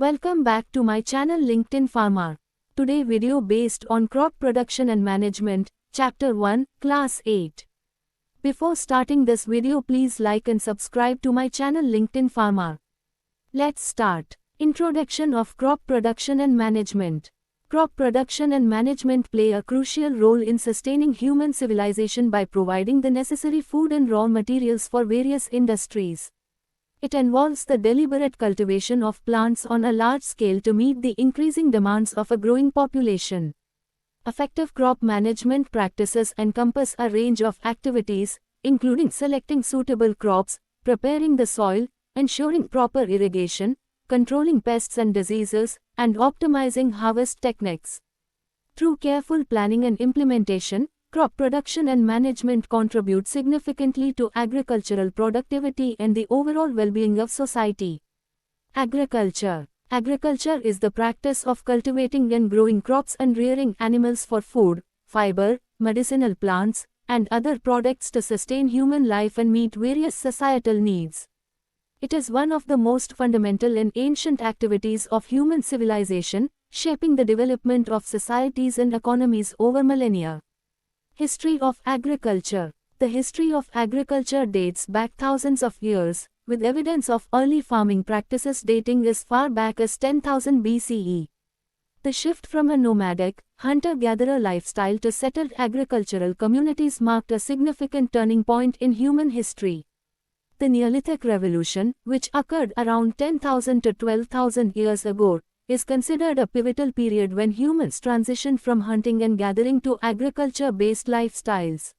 Welcome back to my channel LinkedIn Farmer. Today video based on crop production and management, chapter 1, class 8. Before starting this video, please like and subscribe to my channel LinkedIn Farmer. Let's start. Introduction of crop production and management. Crop production and management play a crucial role in sustaining human civilization by providing the necessary food and raw materials for various industries. It involves the deliberate cultivation of plants on a large scale to meet the increasing demands of a growing population. Effective crop management practices encompass a range of activities, including selecting suitable crops, preparing the soil, ensuring proper irrigation, controlling pests and diseases, and optimizing harvest techniques. Through careful planning and implementation, crop production and management contribute significantly to agricultural productivity and the overall well-being of society. Agriculture. Agriculture is the practice of cultivating and growing crops and rearing animals for food, fiber, medicinal plants, and other products to sustain human life and meet various societal needs. It is one of the most fundamental and ancient activities of human civilization, shaping the development of societies and economies over millennia. History of agriculture. The history of agriculture dates back thousands of years, with evidence of early farming practices dating as far back as 10,000 BCE. The shift from a nomadic, hunter-gatherer lifestyle to settled agricultural communities marked a significant turning point in human history. The Neolithic Revolution, which occurred around 10,000 to 12,000 years ago, is considered a pivotal period when humans transitioned from hunting and gathering to agriculture-based lifestyles.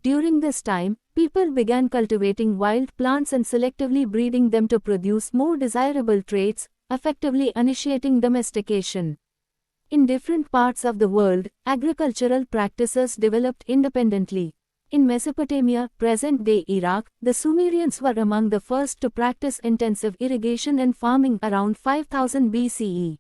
During this time, people began cultivating wild plants and selectively breeding them to produce more desirable traits, effectively initiating domestication. In different parts of the world, agricultural practices developed independently. In Mesopotamia, present-day Iraq, the Sumerians were among the first to practice intensive irrigation and farming around 5000 BCE.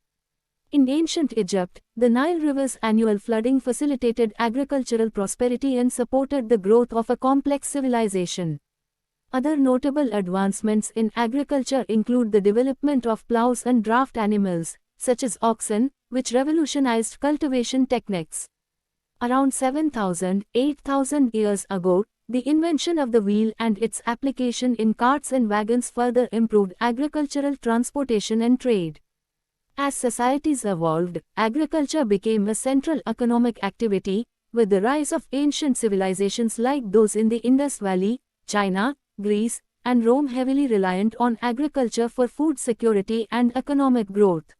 In ancient Egypt, the Nile River's annual flooding facilitated agricultural prosperity and supported the growth of a complex civilization. Other notable advancements in agriculture include the development of plows and draft animals, such as oxen, which revolutionized cultivation techniques. Around 7,000–8,000 years ago, the invention of the wheel and its application in carts and wagons further improved agricultural transportation and trade. As societies evolved, agriculture became a central economic activity, with the rise of ancient civilizations like those in the Indus Valley, China, Greece, and Rome heavily reliant on agriculture for food security and economic growth.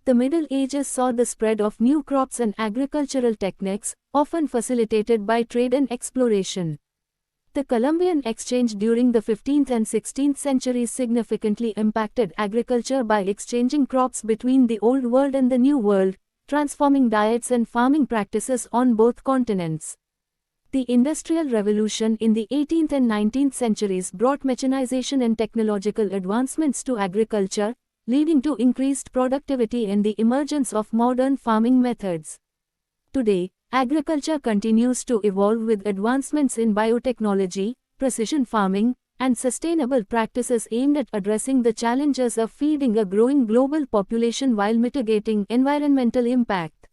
The Middle Ages saw the spread of new crops and agricultural techniques, often facilitated by trade and exploration. The Columbian Exchange during the 15th and 16th centuries significantly impacted agriculture by exchanging crops between the Old World and the New World, transforming diets and farming practices on both continents. The Industrial Revolution in the 18th and 19th centuries brought mechanization and technological advancements to agriculture, leading to increased productivity and the emergence of modern farming methods. Today, agriculture continues to evolve with advancements in biotechnology, precision farming, and sustainable practices aimed at addressing the challenges of feeding a growing global population while mitigating environmental impact.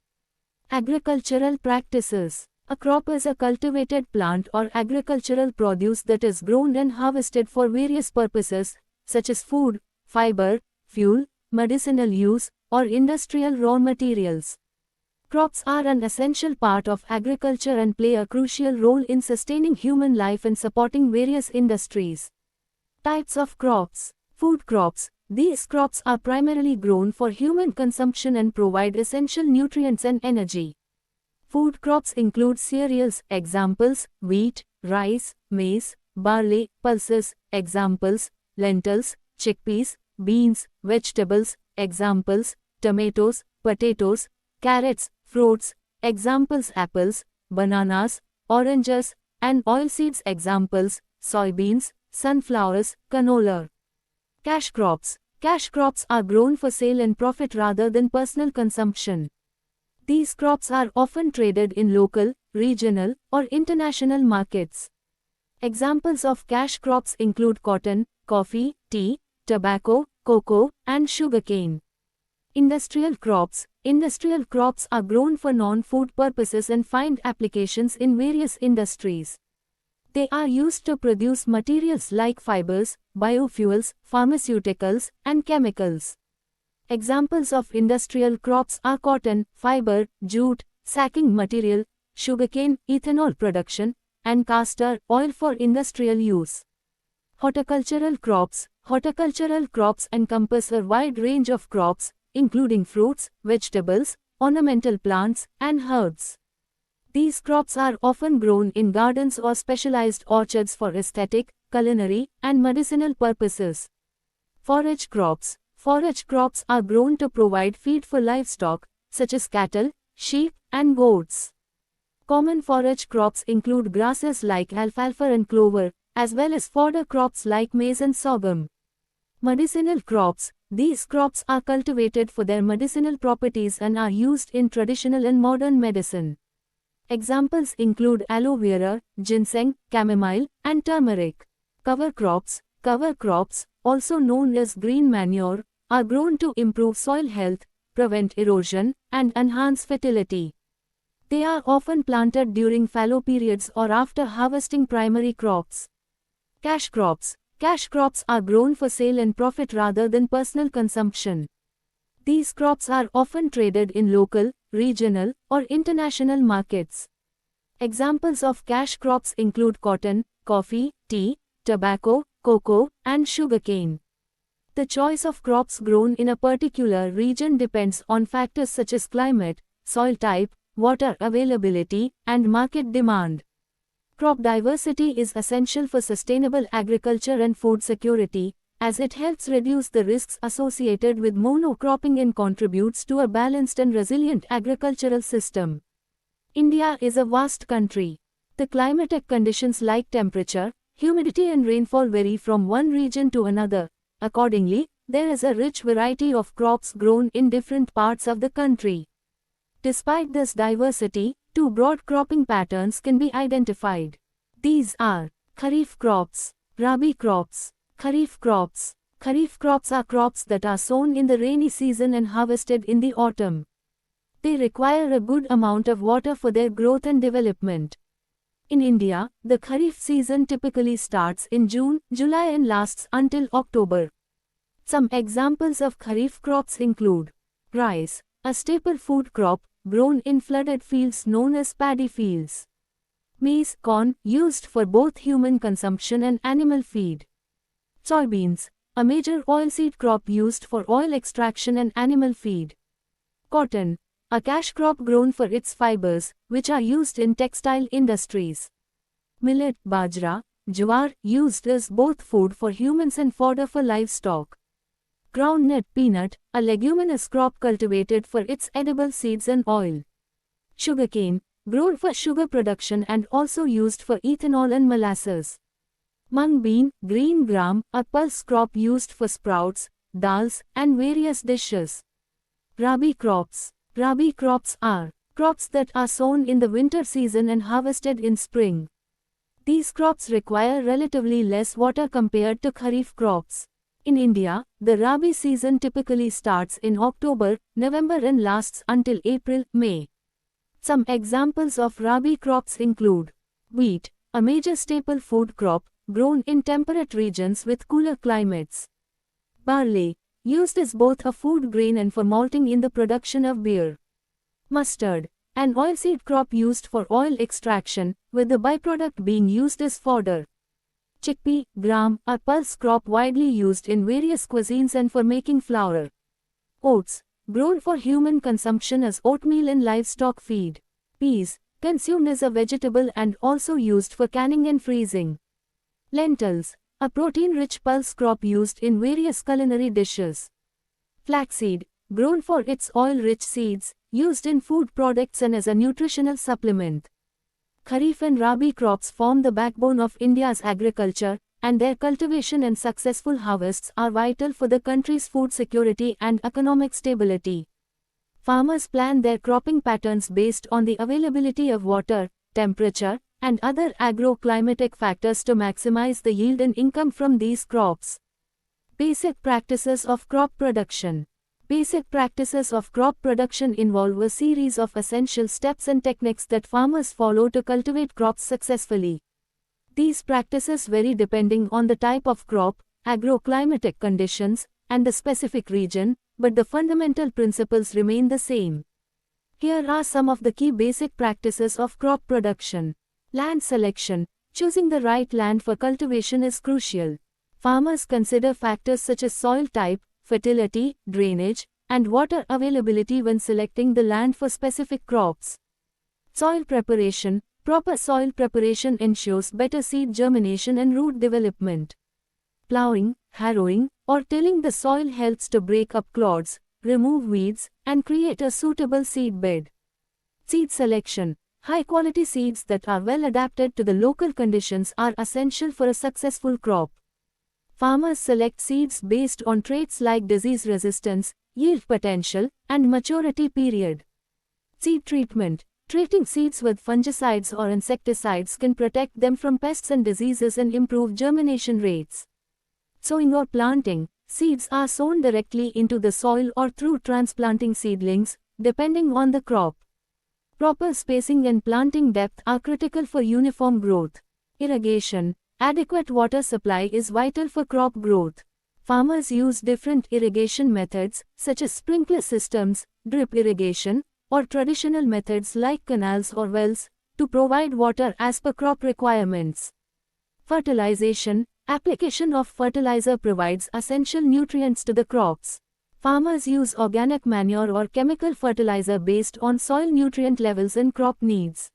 Agricultural practices. A crop is a cultivated plant or agricultural produce that is grown and harvested for various purposes, such as food, fiber, fuel, medicinal use, or industrial raw materials. Crops are an essential part of agriculture and play a crucial role in sustaining human life and supporting various industries. Types of crops. Food crops. These crops are primarily grown for human consumption and provide essential nutrients and energy. Food crops include cereals, examples, wheat, rice, maize, barley, pulses, examples, lentils, chickpeas, beans, vegetables, examples, tomatoes, potatoes, carrots, fruits, examples apples, bananas, oranges, and oilseeds examples, soybeans, sunflowers, canola. Cash crops. Cash crops are grown for sale and profit rather than personal consumption. These crops are often traded in local, regional, or international markets. Examples of cash crops include cotton, coffee, tea, tobacco, cocoa, and sugarcane. Industrial crops. Industrial crops are grown for non-food purposes and find applications in various industries. They are used to produce materials like fibers, biofuels, pharmaceuticals, and chemicals. Examples of industrial crops are cotton, fiber, jute, sacking material, sugarcane, ethanol production, and castor oil for industrial use. Horticultural crops. Horticultural crops encompass a wide range of crops, including fruits, vegetables, ornamental plants, and herbs. These crops are often grown in gardens or specialized orchards for aesthetic, culinary, and medicinal purposes. Forage crops. Forage crops are grown to provide feed for livestock, such as cattle, sheep, and goats. Common forage crops include grasses like alfalfa and clover, as well as fodder crops like maize and sorghum. Medicinal crops. These crops are cultivated for their medicinal properties and are used in traditional and modern medicine. Examples include aloe vera, ginseng, chamomile, and turmeric. Cover crops. Cover crops, also known as green manure, are grown to improve soil health, prevent erosion, and enhance fertility. They are often planted during fallow periods or after harvesting primary crops. Cash crops. Cash crops are grown for sale and profit rather than personal consumption. These crops are often traded in local, regional, or international markets. Examples of cash crops include cotton, coffee, tea, tobacco, cocoa, and sugarcane. The choice of crops grown in a particular region depends on factors such as climate, soil type, water availability, and market demand. Crop diversity is essential for sustainable agriculture and food security, as it helps reduce the risks associated with monocropping and contributes to a balanced and resilient agricultural system. India is a vast country. The climatic conditions like temperature, humidity and rainfall vary from one region to another. Accordingly, there is a rich variety of crops grown in different parts of the country. Despite this diversity, two broad cropping patterns can be identified. These are Kharif crops, Rabi crops. Kharif crops. Kharif crops are crops that are sown in the rainy season and harvested in the autumn. They require a good amount of water for their growth and development. In India, the Kharif season typically starts in June, July and lasts until October. Some examples of Kharif crops include rice, a staple food crop, grown in flooded fields known as paddy fields. Maize, corn, used for both human consumption and animal feed. Soybeans, a major oilseed crop used for oil extraction and animal feed. Cotton, a cash crop grown for its fibers, which are used in textile industries. Millet, bajra, jowar, used as both food for humans and fodder for livestock. Groundnut peanut, a leguminous crop cultivated for its edible seeds and oil. Sugarcane, grown for sugar production and also used for ethanol and molasses. Mung bean, green gram, a pulse crop used for sprouts, dals, and various dishes. Rabi crops. Rabi crops are crops that are sown in the winter season and harvested in spring. These crops require relatively less water compared to Kharif crops. In India, the Rabi season typically starts in October, November and lasts until April, May. Some examples of Rabi crops include wheat, a major staple food crop, grown in temperate regions with cooler climates. Barley, used as both a food grain and for malting in the production of beer. Mustard, an oilseed crop used for oil extraction, with the byproduct being used as fodder. Chickpea, gram, a pulse crop widely used in various cuisines and for making flour. Oats, grown for human consumption as oatmeal and livestock feed. Peas, consumed as a vegetable and also used for canning and freezing. Lentils, a protein-rich pulse crop used in various culinary dishes. Flaxseed, grown for its oil-rich seeds, used in food products and as a nutritional supplement. Kharif and Rabi crops form the backbone of India's agriculture, and their cultivation and successful harvests are vital for the country's food security and economic stability. Farmers plan their cropping patterns based on the availability of water, temperature, and other agro-climatic factors to maximize the yield and income from these crops. Basic practices of crop production. Basic practices of crop production involve a series of essential steps and techniques that farmers follow to cultivate crops successfully. These practices vary depending on the type of crop, agroclimatic conditions, and the specific region, but the fundamental principles remain the same. Here are some of the key basic practices of crop production. Land selection. Choosing the right land for cultivation is crucial. Farmers consider factors such as soil type, fertility, drainage, and water availability when selecting the land for specific crops. Soil preparation. Proper soil preparation ensures better seed germination and root development. Plowing, harrowing, or tilling the soil helps to break up clods, remove weeds, and create a suitable seed bed. Seed selection. High-quality seeds that are well adapted to the local conditions are essential for a successful crop. Farmers select seeds based on traits like disease resistance, yield potential, and maturity period. Seed treatment. Treating seeds with fungicides or insecticides can protect them from pests and diseases and improve germination rates. Sowing or planting. Seeds are sown directly into the soil or through transplanting seedlings, depending on the crop. Proper spacing and planting depth are critical for uniform growth. Irrigation. Adequate water supply is vital for crop growth. Farmers use different irrigation methods, such as sprinkler systems, drip irrigation, or traditional methods like canals or wells, to provide water as per crop requirements. Fertilization. Application of fertilizer provides essential nutrients to the crops. Farmers use organic manure or chemical fertilizer based on soil nutrient levels and crop needs.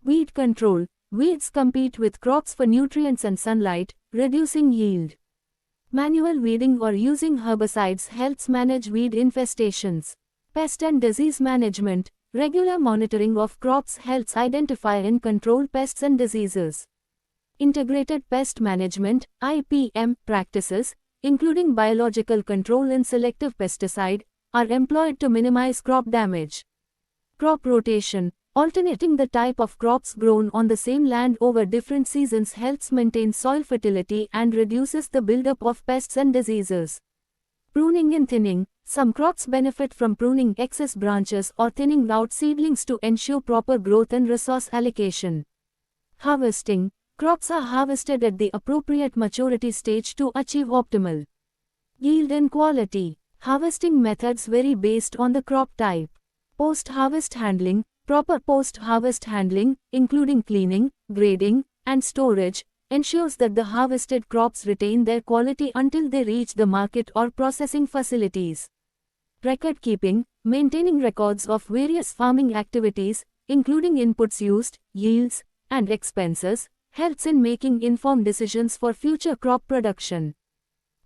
Weed control. Weeds compete with crops for nutrients and sunlight, reducing yield. Manual weeding or using herbicides helps manage weed infestations. Pest and disease management. Regular monitoring of crops helps identify and control pests and diseases. Integrated pest management (IPM) practices, including biological control and selective pesticide, are employed to minimize crop damage. Crop rotation. Alternating the type of crops grown on the same land over different seasons helps maintain soil fertility and reduces the buildup of pests and diseases. Pruning and thinning. Some crops benefit from pruning excess branches or thinning out seedlings to ensure proper growth and resource allocation. Harvesting. Crops are harvested at the appropriate maturity stage to achieve optimal yield and quality. Harvesting methods vary based on the crop type. Post-harvest handling. Proper post-harvest handling, including cleaning, grading, and storage, ensures that the harvested crops retain their quality until they reach the market or processing facilities. Record keeping. Maintaining records of various farming activities, including inputs used, yields, and expenses, helps in making informed decisions for future crop production.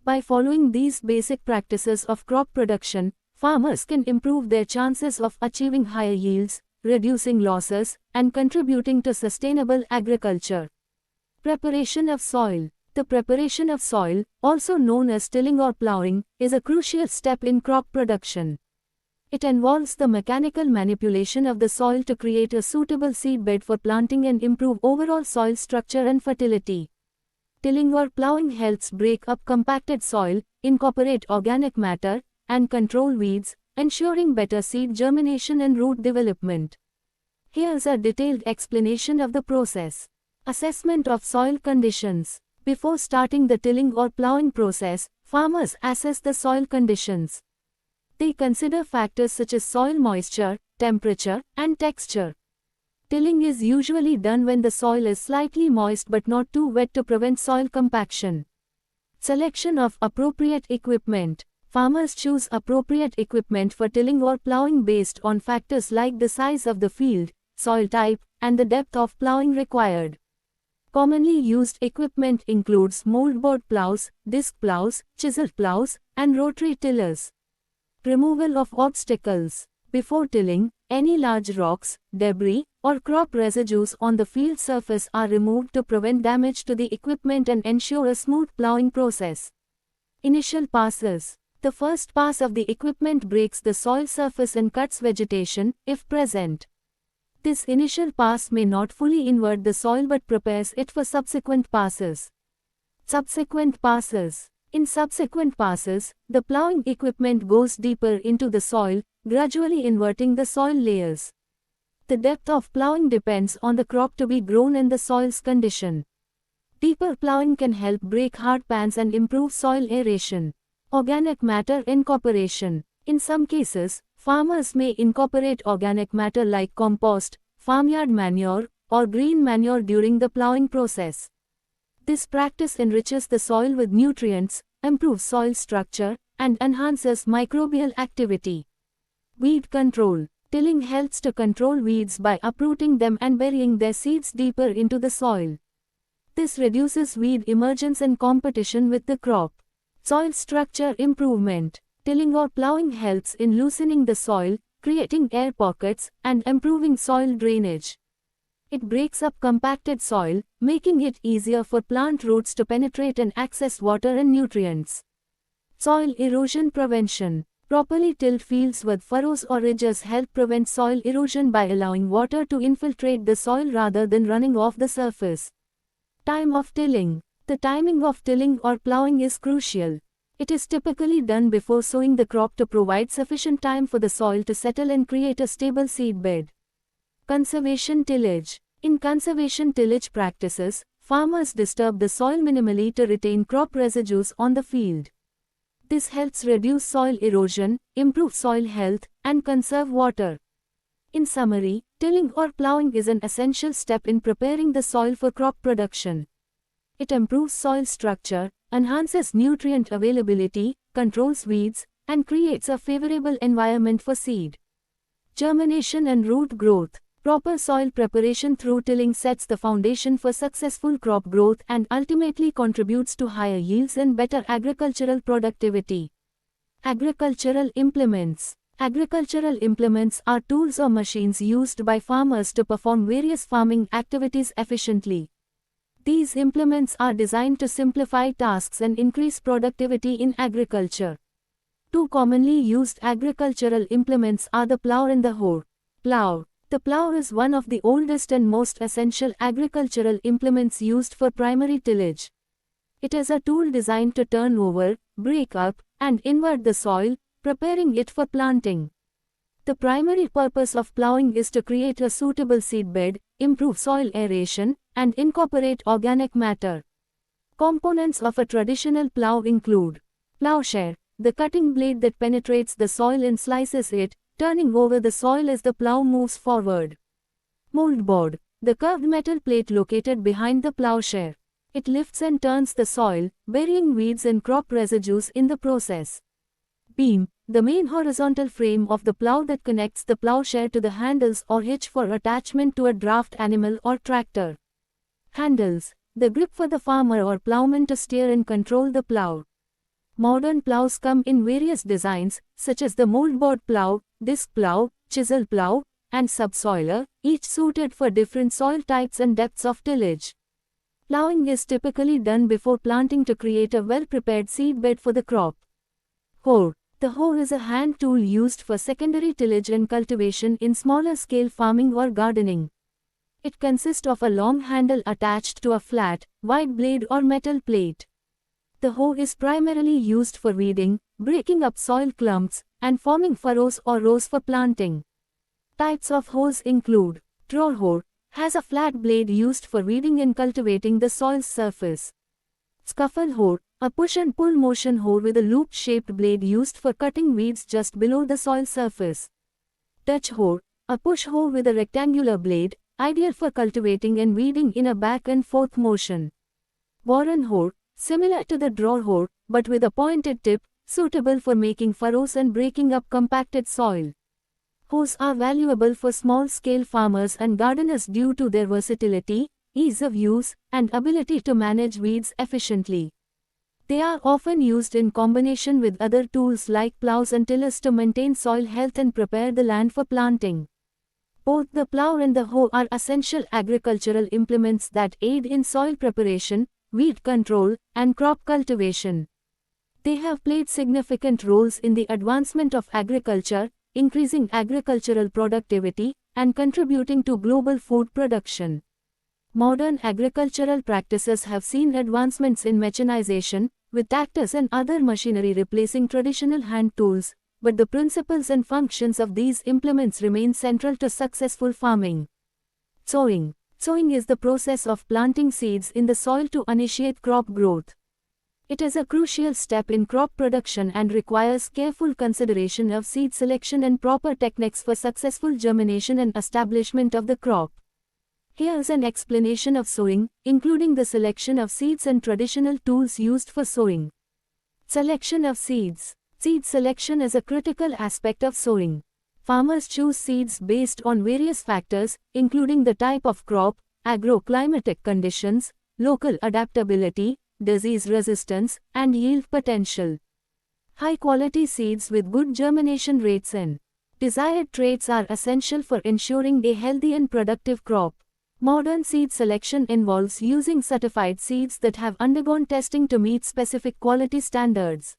By following these basic practices of crop production, farmers can improve their chances of achieving higher yields, reducing losses, and contributing to sustainable agriculture. Preparation of soil. The preparation of soil, also known as tilling or plowing, is a crucial step in crop production. It involves the mechanical manipulation of the soil to create a suitable seedbed for planting and improve overall soil structure and fertility. Tilling or plowing helps break up compacted soil, incorporate organic matter, and control weeds, ensuring better seed germination and root development. Here's a detailed explanation of the process. Assessment of soil conditions. Before starting the tilling or plowing process, farmers assess the soil conditions. They consider factors such as soil moisture, temperature, and texture. Tilling is usually done when the soil is slightly moist but not too wet to prevent soil compaction. Selection of appropriate equipment. Farmers choose appropriate equipment for tilling or plowing based on factors like the size of the field, soil type, and the depth of plowing required. Commonly used equipment includes moldboard plows, disc plows, chisel plows, and rotary tillers. Removal of obstacles. Before tilling, any large rocks, debris, or crop residues on the field surface are removed to prevent damage to the equipment and ensure a smooth plowing process. Initial passes. The first pass of the equipment breaks the soil surface and cuts vegetation, if present. This initial pass may not fully invert the soil but prepares it for subsequent passes. Subsequent passes. In subsequent passes, the plowing equipment goes deeper into the soil, gradually inverting the soil layers. The depth of plowing depends on the crop to be grown and the soil's condition. Deeper plowing can help break hard pans and improve soil aeration. Organic matter incorporation. In some cases, farmers may incorporate organic matter like compost, farmyard manure, or green manure during the plowing process. This practice enriches the soil with nutrients, improves soil structure, and enhances microbial activity. Weed control. Tilling helps to control weeds by uprooting them and burying their seeds deeper into the soil. This reduces weed emergence and competition with the crop. Soil structure improvement. Tilling or plowing helps in loosening the soil, creating air pockets, and improving soil drainage. It breaks up compacted soil, making it easier for plant roots to penetrate and access water and nutrients. Soil erosion prevention. Properly tilled fields with furrows or ridges help prevent soil erosion by allowing water to infiltrate the soil rather than running off the surface. Time of tilling. The timing of tilling or plowing is crucial. It is typically done before sowing the crop to provide sufficient time for the soil to settle and create a stable seedbed. Conservation tillage. In conservation tillage practices, farmers disturb the soil minimally to retain crop residues on the field. This helps reduce soil erosion, improve soil health, and conserve water. In summary, tilling or plowing is an essential step in preparing the soil for crop production. It improves soil structure, enhances nutrient availability, controls weeds, and creates a favorable environment for seed germination and root growth. Proper soil preparation through tilling sets the foundation for successful crop growth and ultimately contributes to higher yields and better agricultural productivity. Agricultural implements. Agricultural implements are tools or machines used by farmers to perform various farming activities efficiently. These implements are designed to simplify tasks and increase productivity in agriculture. Two commonly used agricultural implements are the plow and the hoe. Plow. The plow is one of the oldest and most essential agricultural implements used for primary tillage. It is a tool designed to turn over, break up, and invert the soil, preparing it for planting. The primary purpose of plowing is to create a suitable seedbed, improve soil aeration, and incorporate organic matter. Components of a traditional plow include plowshare, the cutting blade that penetrates the soil and slices it, turning over the soil as the plow moves forward. Moldboard, the curved metal plate located behind the plowshare. It lifts and turns the soil, burying weeds and crop residues in the process. Beam, the main horizontal frame of the plow that connects the plowshare to the handles or hitch for attachment to a draft animal or tractor. Handles, the grip for the farmer or plowman to steer and control the plow. Modern plows come in various designs, such as the moldboard plow, disc plow, chisel plow, and subsoiler, each suited for different soil types and depths of tillage. Plowing is typically done before planting to create a well-prepared seedbed for the crop. Hoe. The hoe is a hand tool used for secondary tillage and cultivation in smaller-scale farming or gardening. It consists of a long handle attached to a flat, wide blade or metal plate. The hoe is primarily used for weeding, breaking up soil clumps, and forming furrows or rows for planting. Types of hoes include draw hoe, has a flat blade used for weeding and cultivating the soil's surface. Scuffle hoe, a push and pull motion hoe with a loop-shaped blade used for cutting weeds just below the soil surface. Touch hoe, a push hoe with a rectangular blade, ideal for cultivating and weeding in a back and forth motion. Warren hoe, similar to the draw hoe, but with a pointed tip, suitable for making furrows and breaking up compacted soil. Hoes are valuable for small-scale farmers and gardeners due to their versatility, ease of use, and ability to manage weeds efficiently. They are often used in combination with other tools like plows and tillers to maintain soil health and prepare the land for planting. Both the plow and the hoe are essential agricultural implements that aid in soil preparation, weed control, and crop cultivation. They have played significant roles in the advancement of agriculture, increasing agricultural productivity, and contributing to global food production. Modern agricultural practices have seen advancements in mechanization, with tractors and other machinery replacing traditional hand tools, but the principles and functions of these implements remain central to successful farming. Sowing. Sowing is the process of planting seeds in the soil to initiate crop growth. It is a crucial step in crop production and requires careful consideration of seed selection and proper techniques for successful germination and establishment of the crop. Here's an explanation of sowing, including the selection of seeds and traditional tools used for sowing. Selection of seeds. Seed selection is a critical aspect of sowing. Farmers choose seeds based on various factors, including the type of crop, agroclimatic conditions, local adaptability, disease resistance, and yield potential. High-quality seeds with good germination rates and desired traits are essential for ensuring a healthy and productive crop. Modern seed selection involves using certified seeds that have undergone testing to meet specific quality standards.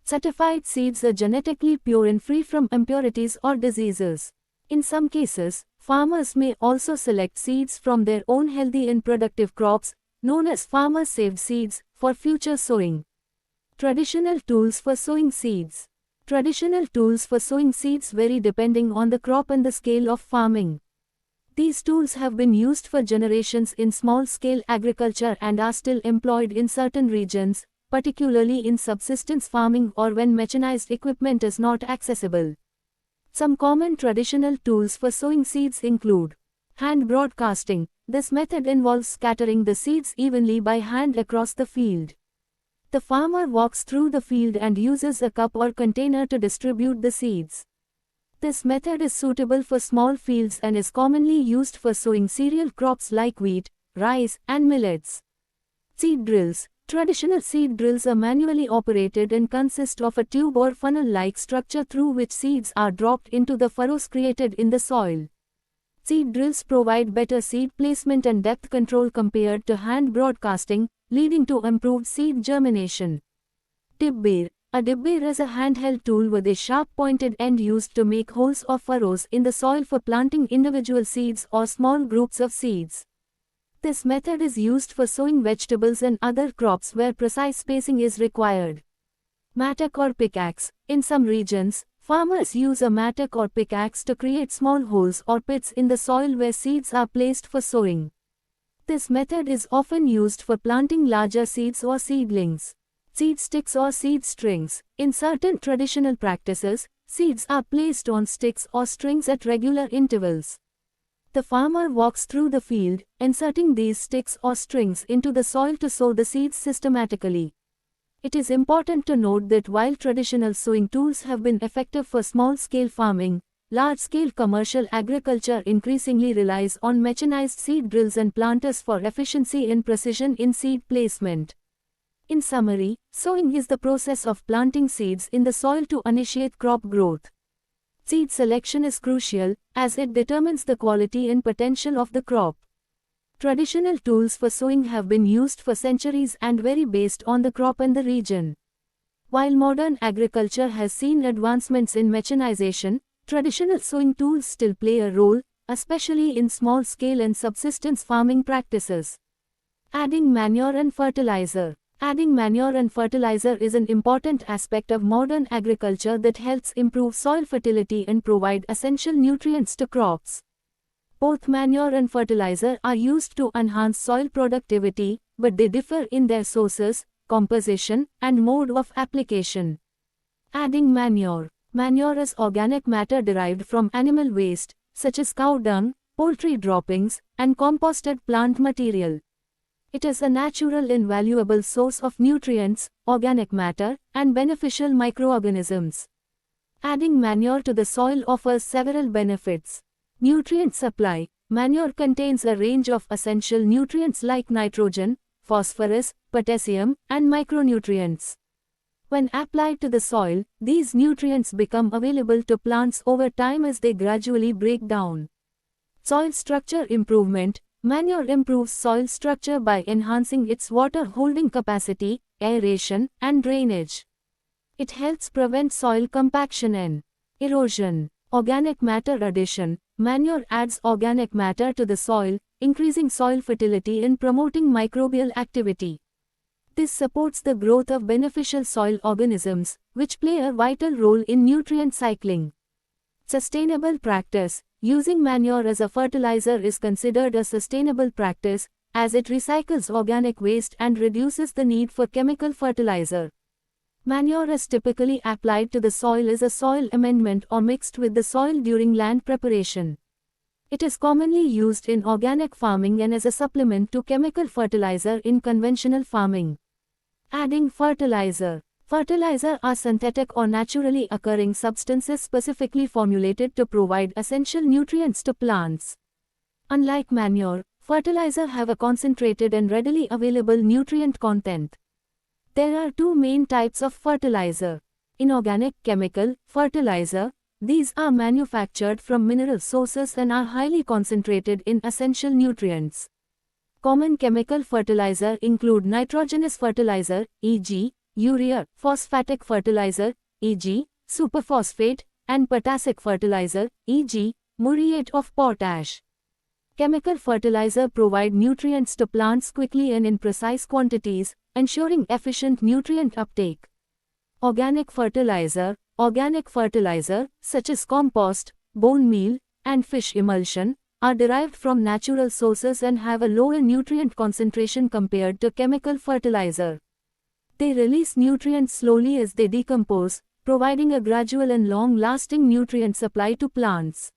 Certified seeds are genetically pure and free from impurities or diseases. In some cases, farmers may also select seeds from their own healthy and productive crops, known as farmer-saved seeds, for future sowing. Traditional tools for sowing seeds. Traditional tools for sowing seeds vary depending on the crop and the scale of farming. These tools have been used for generations in small-scale agriculture and are still employed in certain regions, particularly in subsistence farming or when mechanized equipment is not accessible. Some common traditional tools for sowing seeds include hand broadcasting. This method involves scattering the seeds evenly by hand across the field. The farmer walks through the field and uses a cup or container to distribute the seeds. This method is suitable for small fields and is commonly used for sowing cereal crops like wheat, rice, and millets. Seed drills. Traditional seed drills are manually operated and consist of a tube or funnel-like structure through which seeds are dropped into the furrows created in the soil. Seed drills provide better seed placement and depth control compared to hand broadcasting, leading to improved seed germination. Dibbeer. A dibbeer is a handheld tool with a sharp-pointed end used to make holes or furrows in the soil for planting individual seeds or small groups of seeds. This method is used for sowing vegetables and other crops where precise spacing is required. Mattock or pickaxe. In some regions, farmers use a mattock or pickaxe to create small holes or pits in the soil where seeds are placed for sowing. This method is often used for planting larger seeds or seedlings. Seed sticks or seed strings. In certain traditional practices, seeds are placed on sticks or strings at regular intervals. The farmer walks through the field, inserting these sticks or strings into the soil to sow the seeds systematically. It is important to note that while traditional sowing tools have been effective for small-scale farming, large-scale commercial agriculture increasingly relies on mechanized seed drills and planters for efficiency and precision in seed placement. In summary, sowing is the process of planting seeds in the soil to initiate crop growth. Seed selection is crucial, as it determines the quality and potential of the crop. Traditional tools for sowing have been used for centuries and vary based on the crop and the region. While modern agriculture has seen advancements in mechanization, traditional sowing tools still play a role, especially in small-scale and subsistence farming practices. Adding manure and fertilizer. Adding manure and fertilizer is an important aspect of modern agriculture that helps improve soil fertility and provide essential nutrients to crops. Both manure and fertilizer are used to enhance soil productivity, but they differ in their sources, composition, and mode of application. Adding manure. Manure is organic matter derived from animal waste, such as cow dung, poultry droppings, and composted plant material. It is a natural and valuable source of nutrients, organic matter, and beneficial microorganisms. Adding manure to the soil offers several benefits. Nutrient supply. Manure contains a range of essential nutrients like nitrogen, phosphorus, potassium, and micronutrients. When applied to the soil, these nutrients become available to plants over time as they gradually break down. Soil structure improvement. Manure improves soil structure by enhancing its water-holding capacity, aeration, and drainage. It helps prevent soil compaction and erosion. Organic matter addition. Manure adds organic matter to the soil, increasing soil fertility and promoting microbial activity. This supports the growth of beneficial soil organisms, which play a vital role in nutrient cycling. Sustainable practice. Using manure as a fertilizer is considered a sustainable practice, as it recycles organic waste and reduces the need for chemical fertilizer. Manure is typically applied to the soil as a soil amendment or mixed with the soil during land preparation. It is commonly used in organic farming and as a supplement to chemical fertilizer in conventional farming. Adding fertilizer. Fertilizer are synthetic or naturally occurring substances specifically formulated to provide essential nutrients to plants. Unlike manure, fertilizer have a concentrated and readily available nutrient content. There are two main types of fertilizer. Inorganic chemical fertilizer. These are manufactured from mineral sources and are highly concentrated in essential nutrients. Common chemical fertilizer include nitrogenous fertilizer, e.g., urea, phosphatic fertilizer, e.g., superphosphate, and potassic fertilizer, e.g., muriate of potash. Chemical fertilizer provide nutrients to plants quickly and in precise quantities, ensuring efficient nutrient uptake. Organic fertilizer, such as compost, bone meal, and fish emulsion, are derived from natural sources and have a lower nutrient concentration compared to chemical fertilizer. They release nutrients slowly as they decompose, providing a gradual and long-lasting nutrient supply to plants.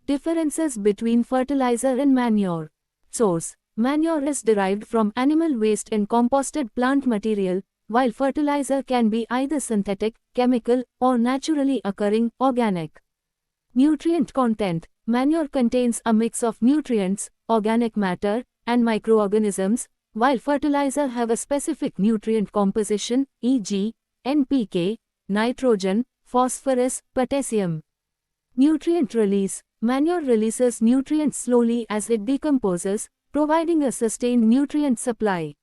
Differences between fertilizer and manure. Source. Manure is derived from animal waste and composted plant material, while fertilizer can be either synthetic, chemical, or naturally occurring, organic. Nutrient content. Manure contains a mix of nutrients, organic matter, and microorganisms, while fertilizer have a specific nutrient composition, e.g., NPK, nitrogen, phosphorus, potassium. Nutrient release. Manure releases nutrients slowly as it decomposes, providing a sustained nutrient supply.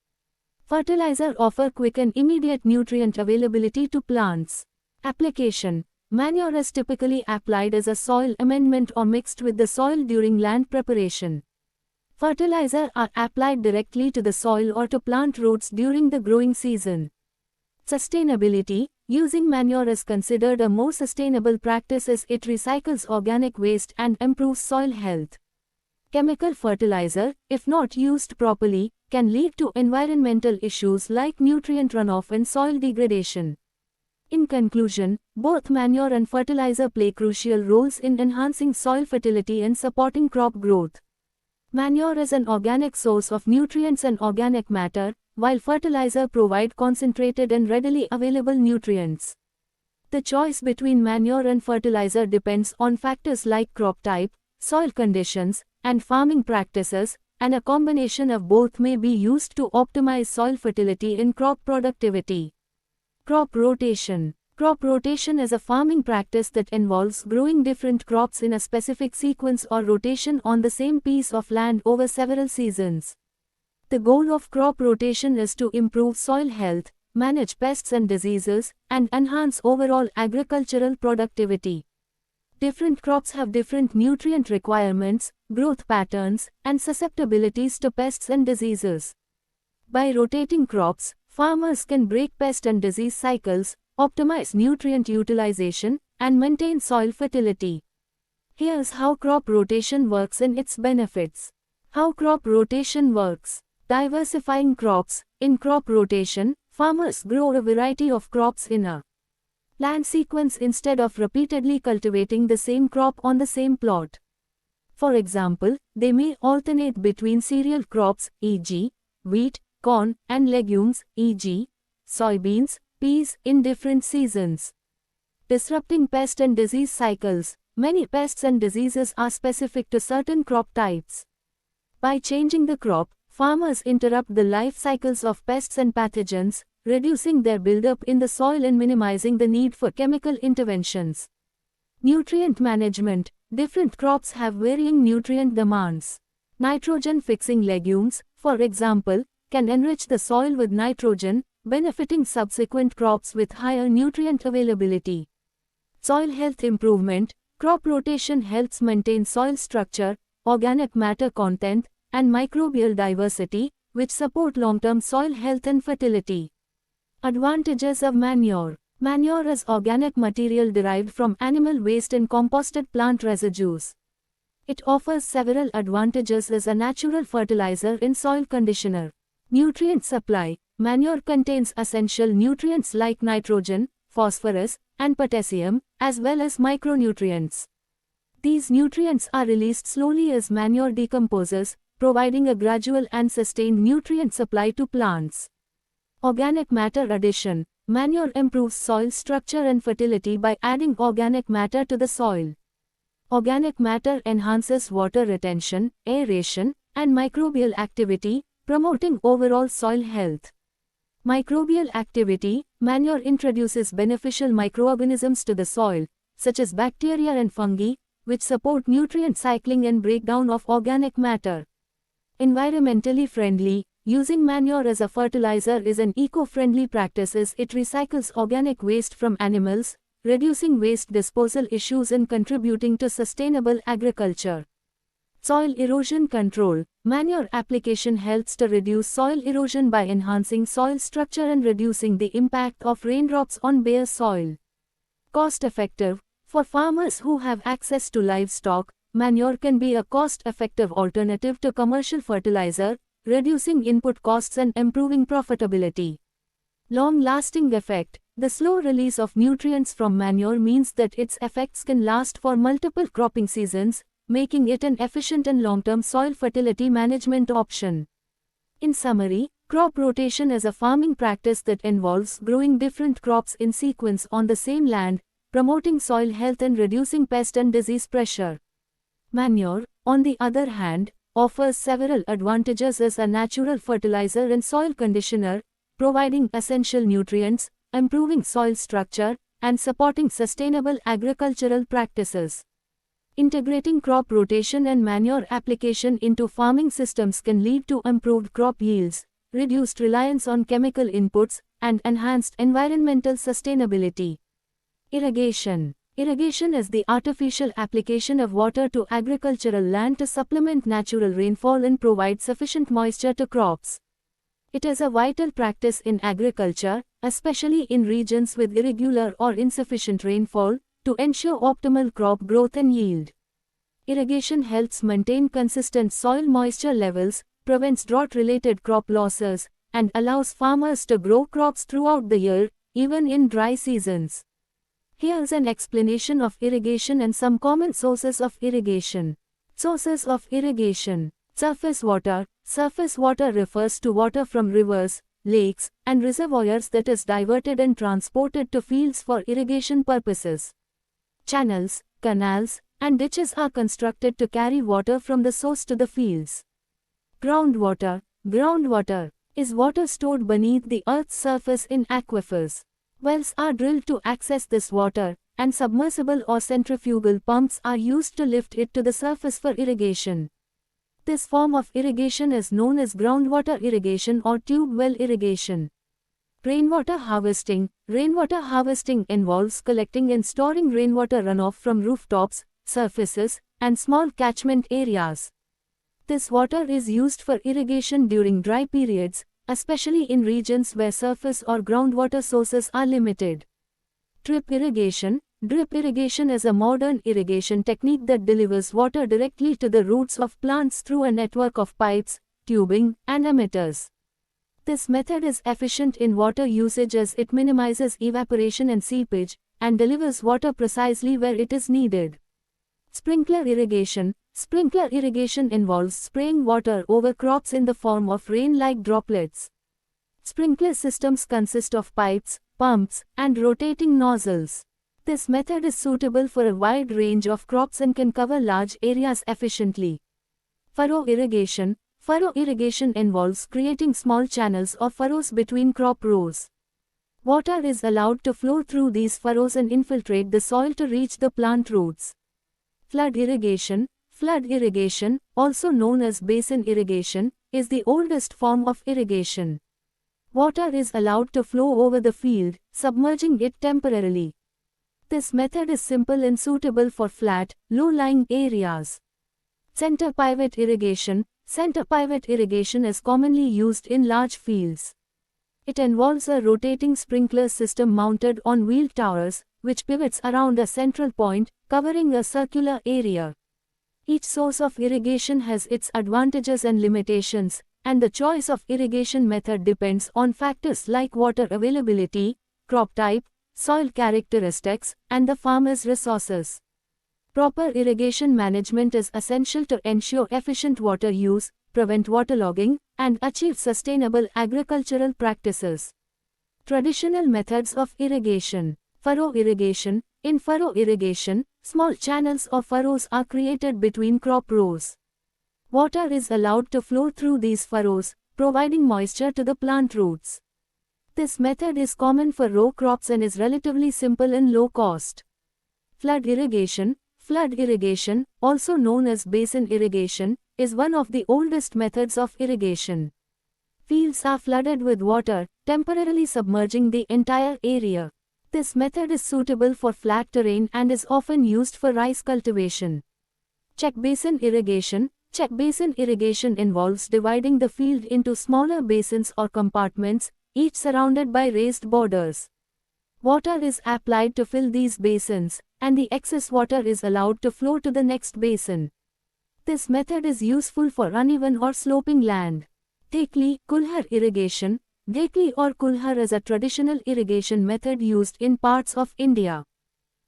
Fertilizer offer quick and immediate nutrient availability to plants. Application. Manure is typically applied as a soil amendment or mixed with the soil during land preparation. Fertilizer are applied directly to the soil or to plant roots during the growing season. Sustainability. Using manure is considered a more sustainable practice as it recycles organic waste and improves soil health. Chemical fertilizer, if not used properly, can lead to environmental issues like nutrient runoff and soil degradation. In conclusion, both manure and fertilizer play crucial roles in enhancing soil fertility and supporting crop growth. Manure is an organic source of nutrients and organic matter, while fertilizer provide concentrated and readily available nutrients. The choice between manure and fertilizer depends on factors like crop type, soil conditions, and farming practices, and a combination of both may be used to optimize soil fertility and crop productivity. Crop rotation. Crop rotation is a farming practice that involves growing different crops in a specific sequence or rotation on the same piece of land over several seasons. The goal of crop rotation is to improve soil health, manage pests and diseases, and enhance overall agricultural productivity. Different crops have different nutrient requirements, growth patterns, and susceptibilities to pests and diseases. By rotating crops, farmers can break pest and disease cycles, optimize nutrient utilization, and maintain soil fertility. Here's how crop rotation works and its benefits. How crop rotation works. Diversifying crops. In crop rotation, farmers grow a variety of crops in a land sequence instead of repeatedly cultivating the same crop on the same plot. For example, they may alternate between cereal crops, e.g., wheat, corn, and legumes, e.g., soybeans, peas, in different seasons. Disrupting pest and disease cycles. Many pests and diseases are specific to certain crop types. By changing the crop, farmers interrupt the life cycles of pests and pathogens, reducing their buildup in the soil and minimizing the need for chemical interventions. Nutrient management. Different crops have varying nutrient demands. Nitrogen-fixing legumes, for example, can enrich the soil with nitrogen, benefiting subsequent crops with higher nutrient availability. Soil health improvement. Crop rotation helps maintain soil structure, organic matter content, and microbial diversity, which support long-term soil health and fertility. Advantages of manure. Manure is organic material derived from animal waste and composted plant residues. It offers several advantages as a natural fertilizer and soil conditioner. Nutrient supply. Manure contains essential nutrients like nitrogen, phosphorus, and potassium, as well as micronutrients. These nutrients are released slowly as manure decomposes, providing a gradual and sustained nutrient supply to plants. Organic matter addition. Manure improves soil structure and fertility by adding organic matter to the soil. Organic matter enhances water retention, aeration, and microbial activity, promoting overall soil health. Microbial activity. Manure introduces beneficial microorganisms to the soil, such as bacteria and fungi, which support nutrient cycling and breakdown of organic matter. Environmentally friendly. Using manure as a fertilizer is an eco-friendly practice as it recycles organic waste from animals, reducing waste disposal issues and contributing to sustainable agriculture. Soil erosion control. Manure application helps to reduce soil erosion by enhancing soil structure and reducing the impact of raindrops on bare soil. Cost-effective. For farmers who have access to livestock, manure can be a cost-effective alternative to commercial fertilizer, reducing input costs and improving profitability. Long-lasting effect. The slow release of nutrients from manure means that its effects can last for multiple cropping seasons, making it an efficient and long-term soil fertility management option. In summary, crop rotation is a farming practice that involves growing different crops in sequence on the same land, promoting soil health and reducing pest and disease pressure. Manure, on the other hand, offers several advantages as a natural fertilizer and soil conditioner, providing essential nutrients, improving soil structure, and supporting sustainable agricultural practices. Integrating crop rotation and manure application into farming systems can lead to improved crop yields, reduced reliance on chemical inputs, and enhanced environmental sustainability. Irrigation. Irrigation is the artificial application of water to agricultural land to supplement natural rainfall and provide sufficient moisture to crops. It is a vital practice in agriculture, especially in regions with irregular or insufficient rainfall, to ensure optimal crop growth and yield. Irrigation helps maintain consistent soil moisture levels, prevents drought-related crop losses, and allows farmers to grow crops throughout the year, even in dry seasons. Here's an explanation of irrigation and some common sources of irrigation. Sources of irrigation. Surface water. Surface water refers to water from rivers, lakes, and reservoirs that is diverted and transported to fields for irrigation purposes. Channels, canals, and ditches are constructed to carry water from the source to the fields. Groundwater. Groundwater is water stored beneath the earth's surface in aquifers. Wells are drilled to access this water, and submersible or centrifugal pumps are used to lift it to the surface for irrigation. This form of irrigation is known as groundwater irrigation or tube well irrigation. Rainwater harvesting. Rainwater harvesting involves collecting and storing rainwater runoff from rooftops, surfaces, and small catchment areas. This water is used for irrigation during dry periods, especially in regions where surface or groundwater sources are limited. Drip irrigation. Drip irrigation is a modern irrigation technique that delivers water directly to the roots of plants through a network of pipes, tubing, and emitters. This method is efficient in water usage as it minimizes evaporation and seepage, and delivers water precisely where it is needed. Sprinkler irrigation. Sprinkler irrigation involves spraying water over crops in the form of rain-like droplets. Sprinkler systems consist of pipes, pumps, and rotating nozzles. This method is suitable for a wide range of crops and can cover large areas efficiently. Furrow irrigation. Furrow irrigation involves creating small channels or furrows between crop rows. Water is allowed to flow through these furrows and infiltrate the soil to reach the plant roots. Flood irrigation. Flood irrigation, also known as basin irrigation, is the oldest form of irrigation. Water is allowed to flow over the field, submerging it temporarily. This method is simple and suitable for flat, low-lying areas. Center pivot irrigation. Center pivot irrigation is commonly used in large fields. It involves a rotating sprinkler system mounted on wheel towers, which pivots around a central point, covering a circular area. Each source of irrigation has its advantages and limitations, and the choice of irrigation method depends on factors like water availability, crop type, soil characteristics, and the farmer's resources. Proper irrigation management is essential to ensure efficient water use, prevent waterlogging, and achieve sustainable agricultural practices. Traditional methods of irrigation. Furrow irrigation. In furrow irrigation, small channels or furrows are created between crop rows. Water is allowed to flow through these furrows, providing moisture to the plant roots. This method is common for row crops and is relatively simple and low cost. Flood irrigation. Flood irrigation, also known as basin irrigation, is one of the oldest methods of irrigation. Fields are flooded with water, temporarily submerging the entire area. This method is suitable for flat terrain and is often used for rice cultivation. Check basin irrigation. Check basin irrigation involves dividing the field into smaller basins or compartments, each surrounded by raised borders. Water is applied to fill these basins, and the excess water is allowed to flow to the next basin. This method is useful for uneven or sloping land. Dekli, kulhar irrigation. Dekli or kulhar is a traditional irrigation method used in parts of India.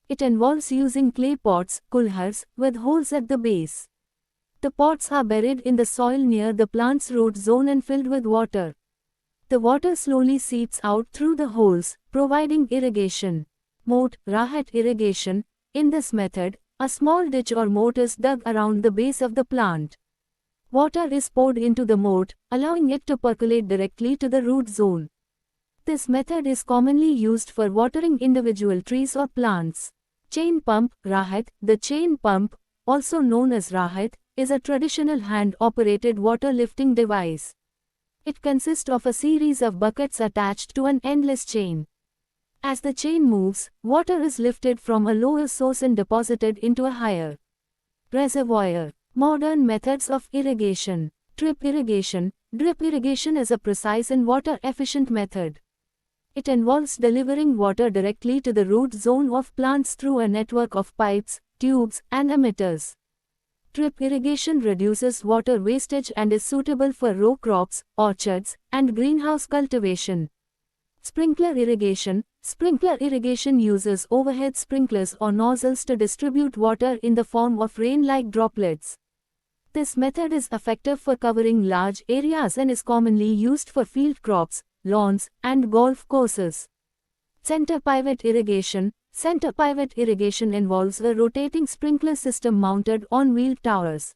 It involves using clay pots, kulhars, with holes at the base. The pots are buried in the soil near the plant's root zone and filled with water. The water slowly seeps out through the holes, providing irrigation. Moat, rahat irrigation. In this method, a small ditch or moat is dug around the base of the plant. Water is poured into the moat, allowing it to percolate directly to the root zone. This method is commonly used for watering individual trees or plants. Chain pump, rahat. The chain pump, also known as rahat, is a traditional hand-operated water lifting device. It consists of a series of buckets attached to an endless chain. As the chain moves, water is lifted from a lower source and deposited into a higher reservoir. Modern methods of irrigation. Drip irrigation. Drip irrigation is a precise and water-efficient method. It involves delivering water directly to the root zone of plants through a network of pipes, tubes, and emitters. Drip irrigation reduces water wastage and is suitable for row crops, orchards, and greenhouse cultivation. Sprinkler irrigation. Sprinkler irrigation uses overhead sprinklers or nozzles to distribute water in the form of rain-like droplets. This method is effective for covering large areas and is commonly used for field crops, lawns, and golf courses. Center pivot irrigation. Center pivot irrigation involves a rotating sprinkler system mounted on wheel towers.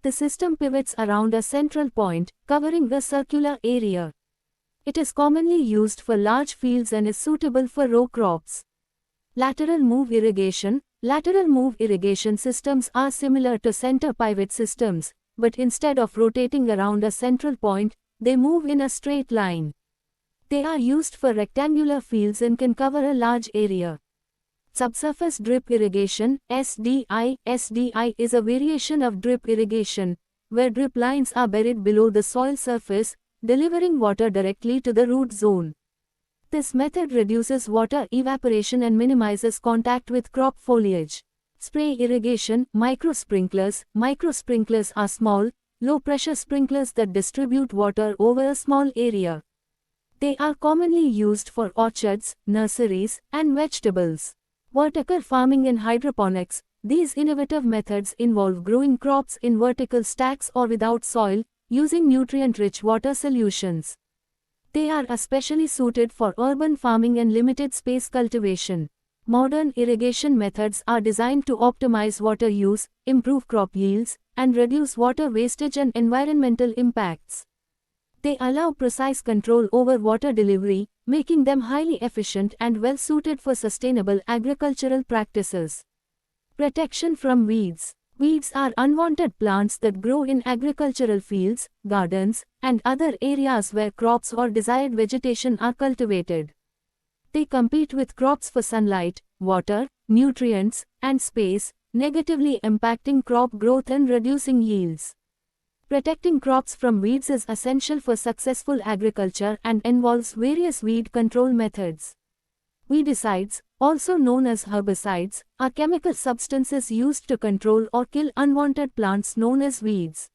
The system pivots around a central point, covering a circular area. It is commonly used for large fields and is suitable for row crops. Lateral move irrigation. Lateral move irrigation systems are similar to center pivot systems, but instead of rotating around a central point, they move in a straight line. They are used for rectangular fields and can cover a large area. Subsurface drip irrigation, SDI. SDI is a variation of drip irrigation, where drip lines are buried below the soil surface, delivering water directly to the root zone. This method reduces water evaporation and minimizes contact with crop foliage. Spray irrigation, microsprinklers. Microsprinklers are small, low-pressure sprinklers that distribute water over a small area. They are commonly used for orchards, nurseries, and vegetables. Vertical farming and hydroponics. These innovative methods involve growing crops in vertical stacks or without soil, using nutrient-rich water solutions. They are especially suited for urban farming and limited space cultivation. Modern irrigation methods are designed to optimize water use, improve crop yields, and reduce water wastage and environmental impacts. They allow precise control over water delivery, making them highly efficient and well-suited for sustainable agricultural practices. Protection from weeds. Weeds are unwanted plants that grow in agricultural fields, gardens, and other areas where crops or desired vegetation are cultivated. They compete with crops for sunlight, water, nutrients, and space, negatively impacting crop growth and reducing yields. Protecting crops from weeds is essential for successful agriculture and involves various weed control methods. Weedicides, also known as herbicides, are chemical substances used to control or kill unwanted plants known as weeds.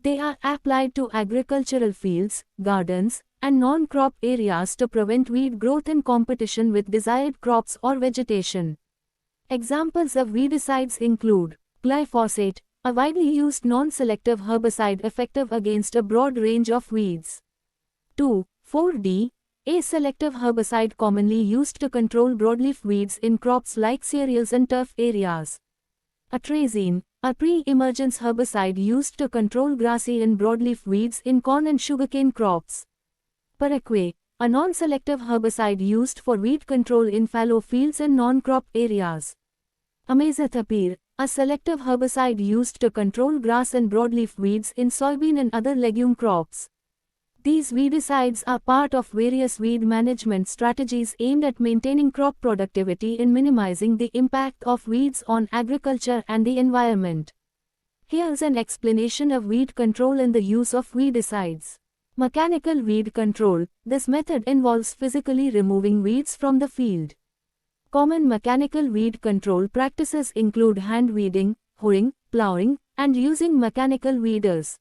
They are applied to agricultural fields, gardens, and non-crop areas to prevent weed growth in competition with desired crops or vegetation. Examples of weedicides include glyphosate, a widely used non-selective herbicide effective against a broad range of weeds. 2,4-D, a selective herbicide commonly used to control broadleaf weeds in crops like cereals and turf areas. Atrazine, a pre-emergence herbicide used to control grassy and broadleaf weeds in corn and sugarcane crops. Paraquat, a non-selective herbicide used for weed control in fallow fields and non-crop areas. Amazethapir, a selective herbicide used to control grass and broadleaf weeds in soybean and other legume crops. These weedicides are part of various weed management strategies aimed at maintaining crop productivity and minimizing the impact of weeds on agriculture and the environment. Here's an explanation of weed control and the use of weedicides. Mechanical weed control. This method involves physically removing weeds from the field. Common mechanical weed control practices include hand weeding, hoeing, plowing, and using mechanical weeders.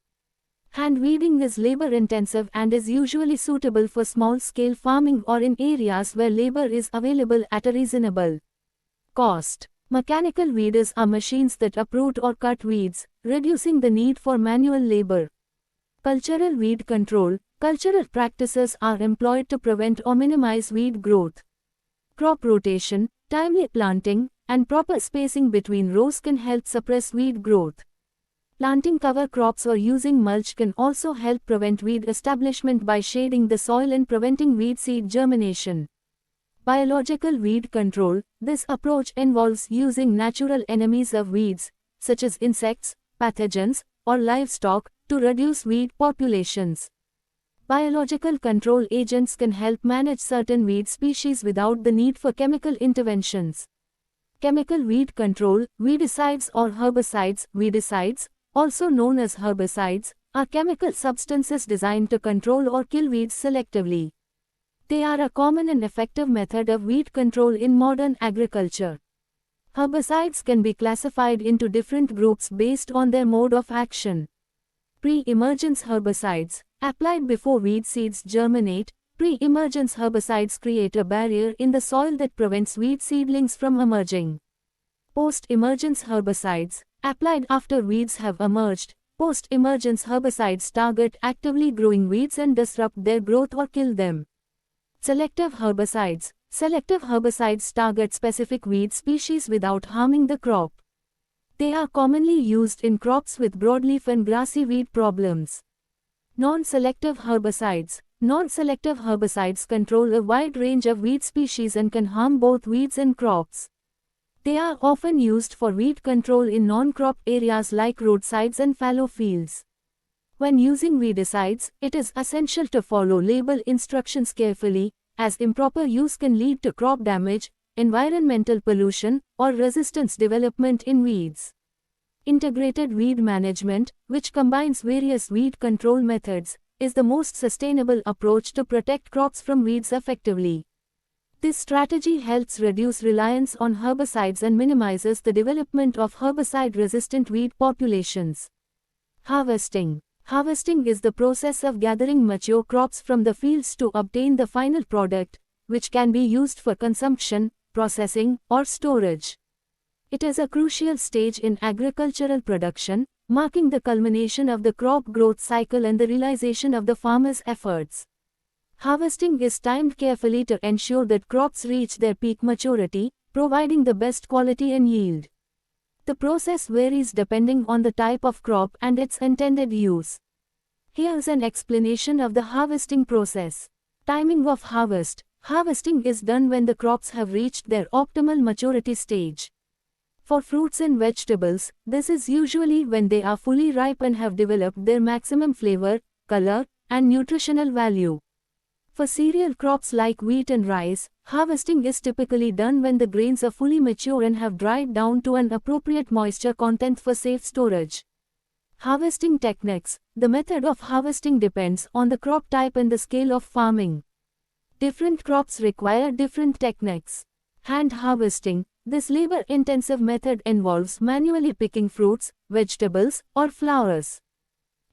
Hand weeding is labor-intensive and is usually suitable for small-scale farming or in areas where labor is available at a reasonable cost. Mechanical weeders are machines that uproot or cut weeds, reducing the need for manual labor. Cultural weed control. Cultural practices are employed to prevent or minimize weed growth. Crop rotation, timely planting, and proper spacing between rows can help suppress weed growth. Planting cover crops or using mulch can also help prevent weed establishment by shading the soil and preventing weed seed germination. Biological weed control. This approach involves using natural enemies of weeds, such as insects, pathogens, or livestock, to reduce weed populations. Biological control agents can help manage certain weed species without the need for chemical interventions. Chemical weed control. Weedicides or herbicides. Weedicides, also known as herbicides, are chemical substances designed to control or kill weeds selectively. They are a common and effective method of weed control in modern agriculture. Herbicides can be classified into different groups based on their mode of action. Pre-emergence herbicides, applied before weed seeds germinate. Pre-emergence herbicides create a barrier in the soil that prevents weed seedlings from emerging. Post-emergence herbicides, applied after weeds have emerged. Post-emergence herbicides target actively growing weeds and disrupt their growth or kill them. Selective herbicides. Selective herbicides target specific weed species without harming the crop. They are commonly used in crops with broadleaf and grassy weed problems. Non-selective herbicides. Non-selective herbicides control a wide range of weed species and can harm both weeds and crops. They are often used for weed control in non-crop areas like roadsides and fallow fields. When using weedicides, it is essential to follow label instructions carefully, as improper use can lead to crop damage, environmental pollution, or resistance development in weeds. Integrated weed management, which combines various weed control methods, is the most sustainable approach to protect crops from weeds effectively. This strategy helps reduce reliance on herbicides and minimizes the development of herbicide-resistant weed populations. Harvesting. Harvesting is the process of gathering mature crops from the fields to obtain the final product, which can be used for consumption, processing, or storage. It is a crucial stage in agricultural production, marking the culmination of the crop growth cycle and the realization of the farmer's efforts. Harvesting is timed carefully to ensure that crops reach their peak maturity, providing the best quality and yield. The process varies depending on the type of crop and its intended use. Here's an explanation of the harvesting process. Timing of harvest. Harvesting is done when the crops have reached their optimal maturity stage. For fruits and vegetables, this is usually when they are fully ripe and have developed their maximum flavor, color, and nutritional value. For cereal crops like wheat and rice, harvesting is typically done when the grains are fully mature and have dried down to an appropriate moisture content for safe storage. Harvesting techniques. The method of harvesting depends on the crop type and the scale of farming. Different crops require different techniques. Hand harvesting. This labor-intensive method involves manually picking fruits, vegetables, or flowers.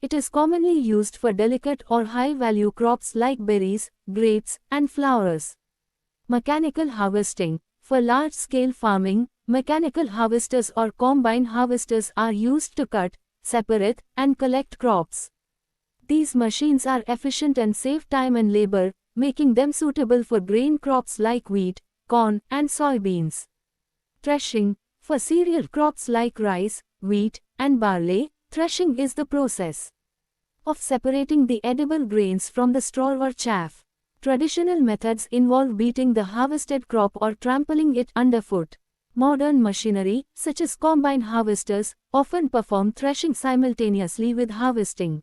It is commonly used for delicate or high-value crops like berries, grapes, and flowers. Mechanical harvesting. For large-scale farming, mechanical harvesters or combine harvesters are used to cut, separate, and collect crops. These machines are efficient and save time and labor, making them suitable for grain crops like wheat, corn, and soybeans. Threshing. For cereal crops like rice, wheat, and barley, threshing is the process of separating the edible grains from the straw or chaff. Traditional methods involve beating the harvested crop or trampling it underfoot. Modern machinery, such as combine harvesters, often perform threshing simultaneously with harvesting.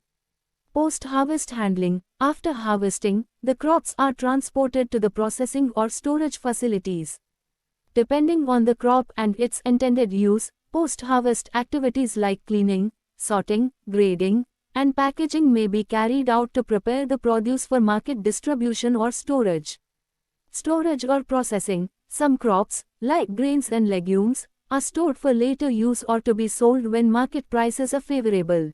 Post-harvest handling. After harvesting, the crops are transported to the processing or storage facilities. Depending on the crop and its intended use, post-harvest activities like cleaning, sorting, grading, and packaging may be carried out to prepare the produce for market distribution or storage. Storage or processing. Some crops, like grains and legumes, are stored for later use or to be sold when market prices are favorable.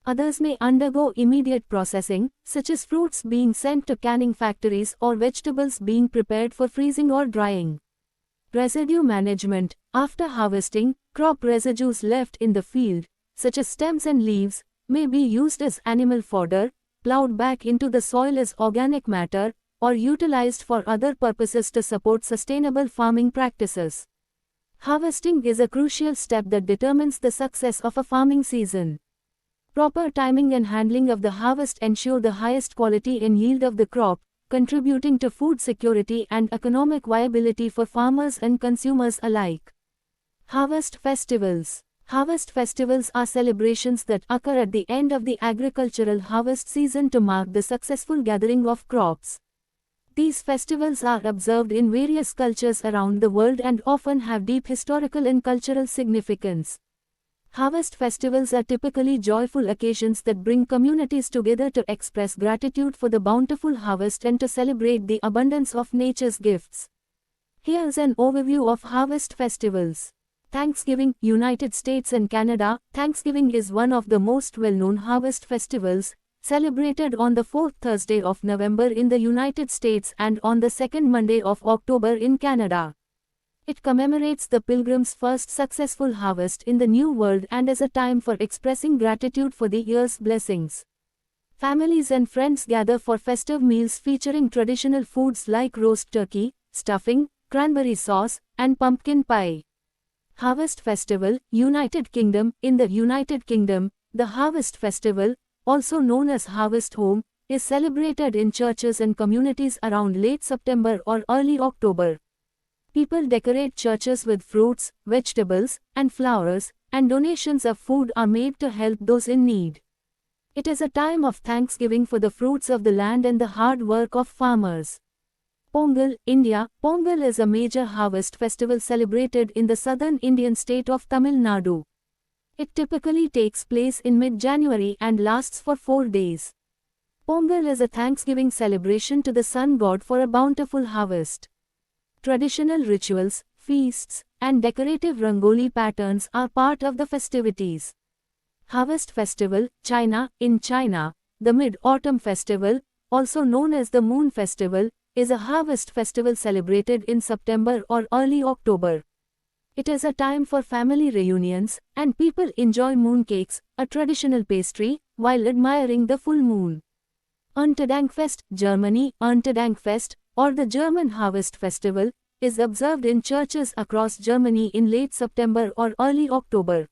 Others may undergo immediate processing, such as fruits being sent to canning factories or vegetables being prepared for freezing or drying. Residue management. After harvesting, crop residues left in the field, such as stems and leaves, may be used as animal fodder, plowed back into the soil as organic matter, or utilized for other purposes to support sustainable farming practices. Harvesting is a crucial step that determines the success of a farming season. Proper timing and handling of the harvest ensure the highest quality and yield of the crop, contributing to food security and economic viability for farmers and consumers alike. Harvest festivals. Harvest festivals are celebrations that occur at the end of the agricultural harvest season to mark the successful gathering of crops. These festivals are observed in various cultures around the world and often have deep historical and cultural significance. Harvest festivals are typically joyful occasions that bring communities together to express gratitude for the bountiful harvest and to celebrate the abundance of nature's gifts. Here's an overview of harvest festivals. Thanksgiving, United States and Canada. Thanksgiving is one of the most well-known harvest festivals, celebrated on the fourth Thursday of November in the United States and on the second Monday of October in Canada. It commemorates the Pilgrims' first successful harvest in the New World and is a time for expressing gratitude for the year's blessings. Families and friends gather for festive meals featuring traditional foods like roast turkey, stuffing, cranberry sauce, and pumpkin pie. Harvest Festival, United Kingdom. In the United Kingdom, the Harvest Festival, also known as Harvest Home, is celebrated in churches and communities around late September or early October. People decorate churches with fruits, vegetables, and flowers, and donations of food are made to help those in need. It is a time of thanksgiving for the fruits of the land and the hard work of farmers. Pongal, India. Pongal is a major harvest festival celebrated in the southern Indian state of Tamil Nadu. It typically takes place in mid-January and lasts for 4 days. Pongal is a thanksgiving celebration to the sun god for a bountiful harvest. Traditional rituals, feasts, and decorative rangoli patterns are part of the festivities. Harvest Festival, China. In China, the Mid-Autumn Festival, also known as the Moon Festival, is a harvest festival celebrated in September or early October. It is a time for family reunions, and people enjoy mooncakes, a traditional pastry, while admiring the full moon. Erntedankfest, Germany. Erntedankfest, or the German Harvest Festival, is observed in churches across Germany in late September or early October.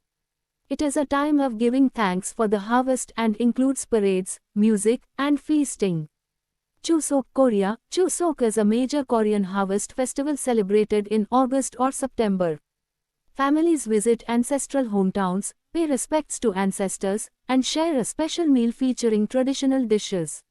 It is a time of giving thanks for the harvest and includes parades, music, and feasting. Chuseok, Korea. Chuseok is a major Korean harvest festival celebrated in August or September. Families visit ancestral hometowns, pay respects to ancestors, and share a special meal featuring traditional dishes.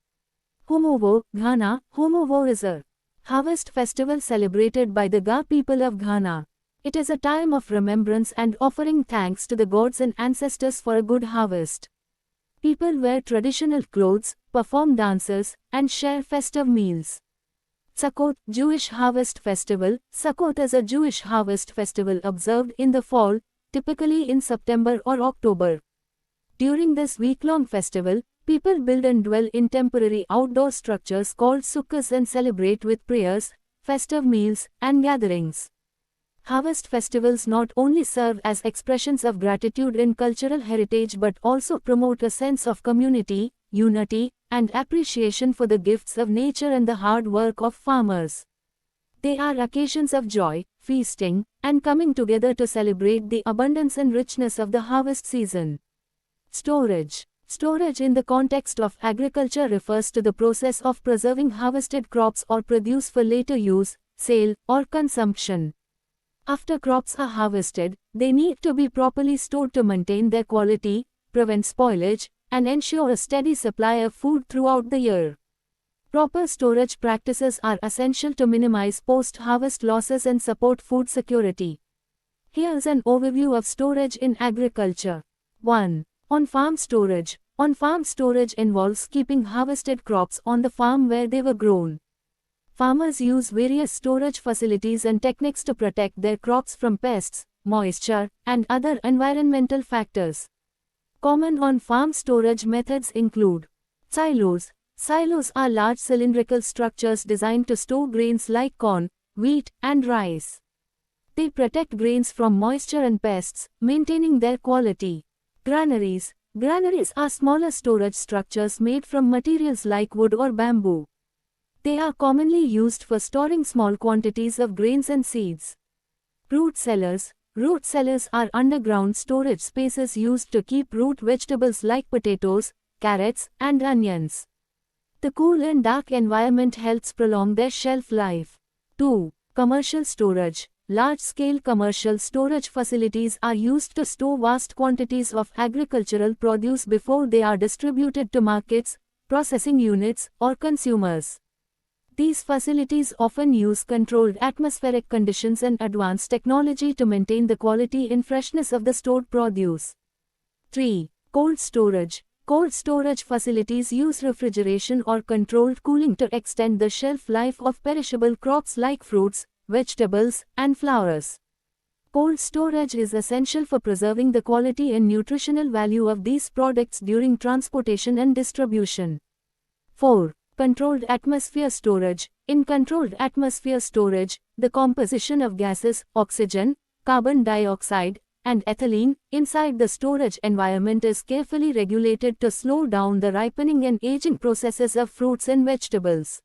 Homowo, Ghana. Homowo is a harvest festival celebrated by the Ga people of Ghana. It is a time of remembrance and offering thanks to the gods and ancestors for a good harvest. People wear traditional clothes, perform dances, and share festive meals. Sukkot, Jewish Harvest Festival. Sukkot is a Jewish harvest festival observed in the fall, typically in September or October. During this week-long festival, people build and dwell in temporary outdoor structures called sukkahs and celebrate with prayers, festive meals, and gatherings. Harvest festivals not only serve as expressions of gratitude and cultural heritage but also promote a sense of community, unity, and appreciation for the gifts of nature and the hard work of farmers. They are occasions of joy, feasting, and coming together to celebrate the abundance and richness of the harvest season. Storage. Storage in the context of agriculture refers to the process of preserving harvested crops or produce for later use, sale, or consumption. After crops are harvested, they need to be properly stored to maintain their quality, prevent spoilage, and ensure a steady supply of food throughout the year. Proper storage practices are essential to minimize post-harvest losses and support food security. Here's an overview of storage in agriculture. 1. On-farm storage. On-farm storage involves keeping harvested crops on the farm where they were grown. Farmers use various storage facilities and techniques to protect their crops from pests, moisture, and other environmental factors. Common on-farm storage methods include silos. Silos are large cylindrical structures designed to store grains like corn, wheat, and rice. They protect grains from moisture and pests, maintaining their quality. Granaries. Granaries are smaller storage structures made from materials like wood or bamboo. They are commonly used for storing small quantities of grains and seeds. Root cellars. Root cellars are underground storage spaces used to keep root vegetables like potatoes, carrots, and onions. The cool and dark environment helps prolong their shelf life. 2. Commercial storage. Large-scale commercial storage facilities are used to store vast quantities of agricultural produce before they are distributed to markets, processing units, or consumers. These facilities often use controlled atmospheric conditions and advanced technology to maintain the quality and freshness of the stored produce. 3. Cold storage. Cold storage facilities use refrigeration or controlled cooling to extend the shelf life of perishable crops like fruits, vegetables, and flowers. Cold storage is essential for preserving the quality and nutritional value of these products during transportation and distribution. 4. Controlled atmosphere storage. In controlled atmosphere storage, the composition of gases, oxygen, carbon dioxide, and ethylene inside the storage environment is carefully regulated to slow down the ripening and aging processes of fruits and vegetables.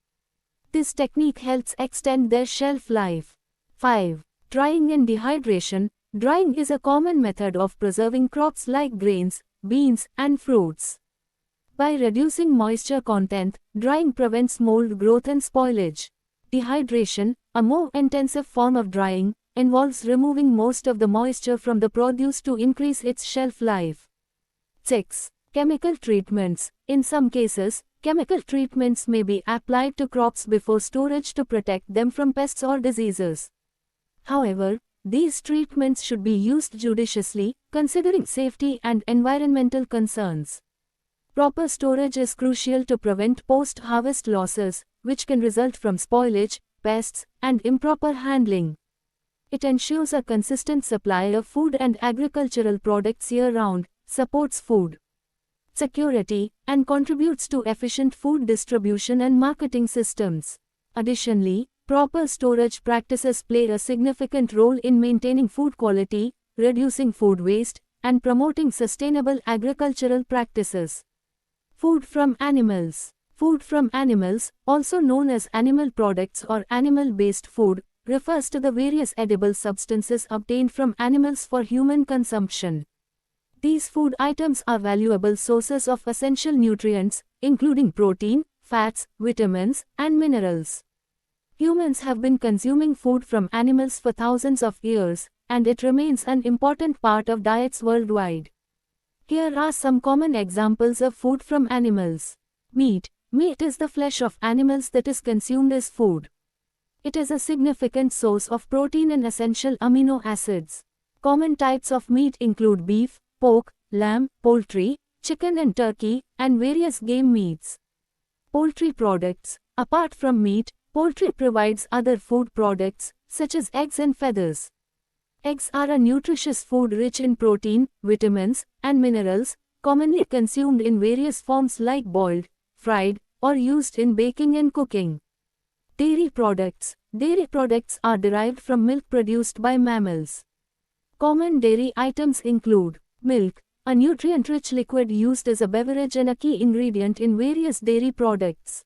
This technique helps extend their shelf life. 5. Drying and dehydration. Drying is a common method of preserving crops like grains, beans, and fruits. By reducing moisture content, drying prevents mold growth and spoilage. Dehydration, a more intensive form of drying, involves removing most of the moisture from the produce to increase its shelf life. 6. Chemical treatments. In some cases, chemical treatments may be applied to crops before storage to protect them from pests or diseases. However, these treatments should be used judiciously, considering safety and environmental concerns. Proper storage is crucial to prevent post-harvest losses, which can result from spoilage, pests, and improper handling. It ensures a consistent supply of food and agricultural products year-round, supports food security, and contributes to efficient food distribution and marketing systems. Additionally, proper storage practices play a significant role in maintaining food quality, reducing food waste, and promoting sustainable agricultural practices. Food from animals. Food from animals, also known as animal products or animal-based food, refers to the various edible substances obtained from animals for human consumption. These food items are valuable sources of essential nutrients, including protein, fats, vitamins, and minerals. Humans have been consuming food from animals for thousands of years, and it remains an important part of diets worldwide. Here are some common examples of food from animals. Meat. Meat is the flesh of animals that is consumed as food. It is a significant source of protein and essential amino acids. Common types of meat include beef, pork, lamb, poultry, chicken and turkey, and various game meats. Poultry products. Apart from meat, poultry provides other food products, such as eggs and feathers. Eggs are a nutritious food rich in protein, vitamins, and minerals, commonly consumed in various forms like boiled, fried, or used in baking and cooking. Dairy products. Dairy products are derived from milk produced by mammals. Common dairy items include milk, a nutrient-rich liquid used as a beverage and a key ingredient in various dairy products.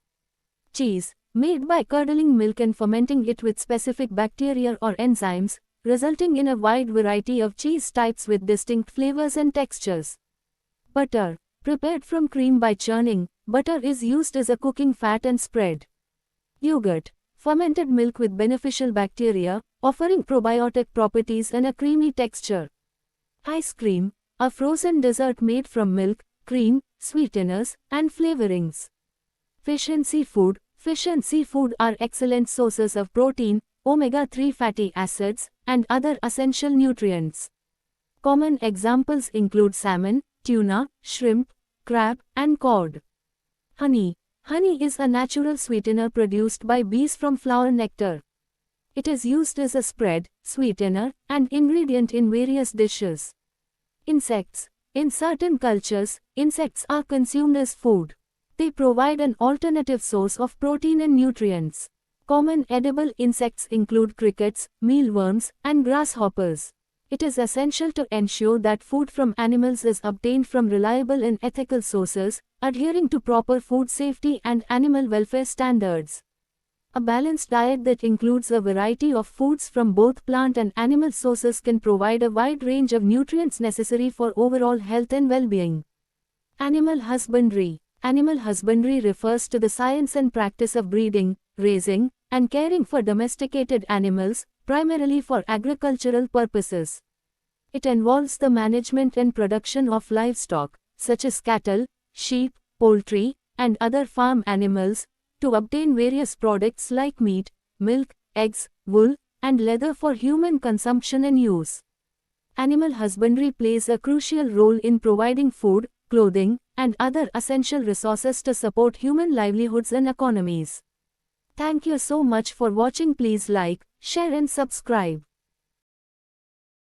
Cheese, made by curdling milk and fermenting it with specific bacteria or enzymes, resulting in a wide variety of cheese types with distinct flavors and textures. Butter, prepared from cream by churning, butter is used as a cooking fat and spread. Yogurt, fermented milk with beneficial bacteria, offering probiotic properties and a creamy texture. Ice cream, a frozen dessert made from milk, cream, sweeteners, and flavorings. Fish and seafood. Fish and seafood are excellent sources of protein, omega-3 fatty acids, and other essential nutrients. Common examples include salmon, tuna, shrimp, crab, and cod. Honey. Honey is a natural sweetener produced by bees from flower nectar. It is used as a spread, sweetener, and ingredient in various dishes. Insects. In certain cultures, insects are consumed as food. They provide an alternative source of protein and nutrients. Common edible insects include crickets, mealworms, and grasshoppers. It is essential to ensure that food from animals is obtained from reliable and ethical sources, adhering to proper food safety and animal welfare standards. A balanced diet that includes a variety of foods from both plant and animal sources can provide a wide range of nutrients necessary for overall health and well-being. Animal husbandry. Animal husbandry refers to the science and practice of breeding, raising, and caring for domesticated animals, primarily for agricultural purposes. It involves the management and production of livestock, such as cattle, sheep, poultry, and other farm animals, to obtain various products like meat, milk, eggs, wool, and leather for human consumption and use. Animal husbandry plays a crucial role in providing food, clothing, and other essential resources to support human livelihoods and economies. Thank you so much for watching. Please like, share and subscribe.